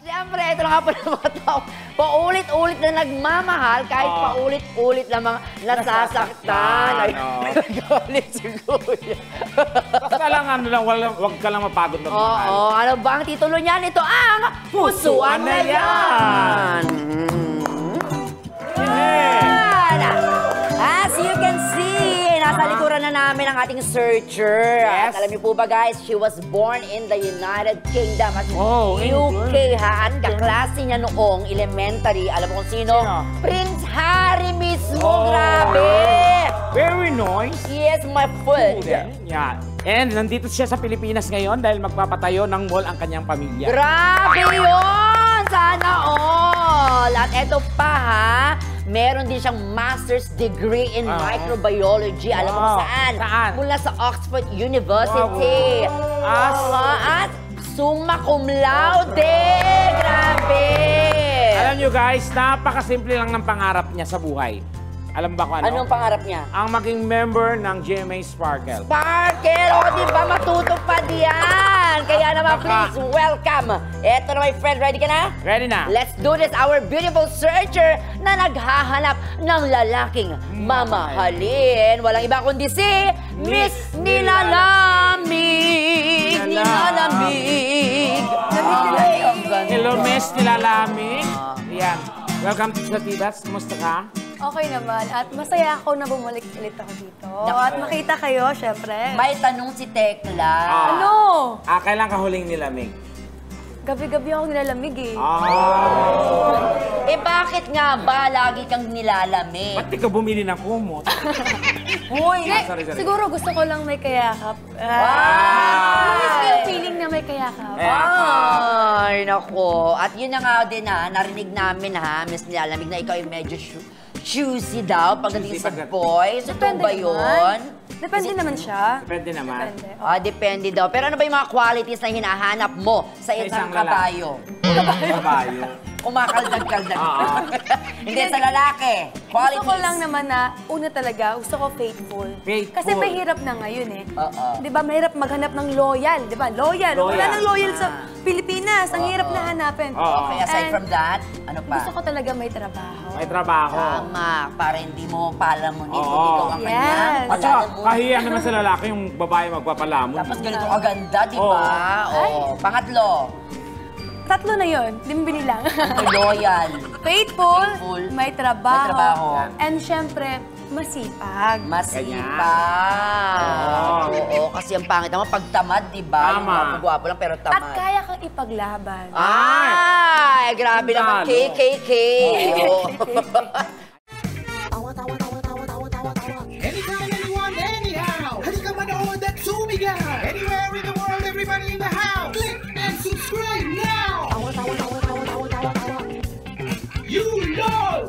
Siyempre, ito na nga po ng mga tao. Paulit-ulit na nagmamahal kahit paulit-ulit na mga nasasaktan. Ay, nagalit si Kuya. Basta lang, wag ka lang mapagod na mahal. Oo, ano ba ang titulo niyan? Ito ang Pusuan na Yan! As you can see, nasa likuran na namin ang ating searcher. Yes. At alam niyo po ba guys, she was born in the United Kingdom at UK ha. At kaklase niya noong elementary. Alam mo kung sino? Prince Harry mismo. Grabe! Very nice. He is my foot. Yeah. And nandito siya sa Pilipinas ngayon dahil magpapatayo ng mall ang kanyang pamilya. Grabe yun! Sana all! At eto pa ha, meron din siyang master's degree in microbiology. Alam mo kung saan? Mula sa Oxford University. At summa cum laude! Grabe! Alam nyo guys, napakasimple lang ng pangarap niya sa buhay. Alam ba kung ano? Anong pangarap niya? Ang maging member ng GMA Sparkle. Sparkle! O, di ba matutupad yan? Kaya naman, please, welcome. Eto na, my friend. Ready ka na? Ready na. Let's do this. Our beautiful searcher na naghahanap ng lalaking mamahalin. Walang iba kundi si Miss Nilalamig. Nilalamig. Hello, Miss Nilalamig. Yan. Welcome to Satidas. Kumusta ka? Okay naman. At masaya ako na bumalik ulit ako dito. At makita kayo, syempre. May tanong si Tekla. Ano? Kailan ka huling nilamig? Gabi-gabi ako nilalamig eh. Eh bakit nga ba lagi kang nilalamig? Ba't di ka bumili ng kumot? Uy! Sorry. Siguro gusto ko lang may kayakap. Miss ko yung feeling na may kayakap. Ay, nako. At yun na nga din ha, narinig namin ha, Miss Nilalamig, na ikaw ay medyo choosy daw pagdating sa boys. Ito ba yun? Depende naman siya. Depende naman. Depende daw. Pero ano ba yung mga qualities na hinahanap mo sa isang kabayo? Kabayo. Kumakaldag-kaldag. Hindi sa lalaki. Qualities. Gusto ko lang naman na, una talaga, gusto ko faithful. Kasi mahirap na ngayon eh. Di ba, mahirap maghanap ng loyal. Di ba, loyal. Wala nang loyal sa Pilipinas. Ang hirap na hanapin. Okay, aside from that, ano pa? Gusto ko talaga may trabaho. May trabaho. Tama, para hindi mo palamunin kung ikaw ang kanya. At saka, kahiya naman sa lalaki yung babae magpapalamon. Tapos ganito kaganda, di ba? Pangatlo. Tatlo na yun. Di mo binilang. Loyal. Faithful, may trabaho. And syempre, masipag. Masipag. Oo, kasi ang pangit naman pagtamad, di ba? Tama. Gwapo lang pero tamad. At kaya kang ipaglaban. Ay, grabe naman. KKK. Anytime, anyone, anyhow. Halika manood at sumigaw. Anywhere in the world, everybody in the house. Click and subscribe now. You know.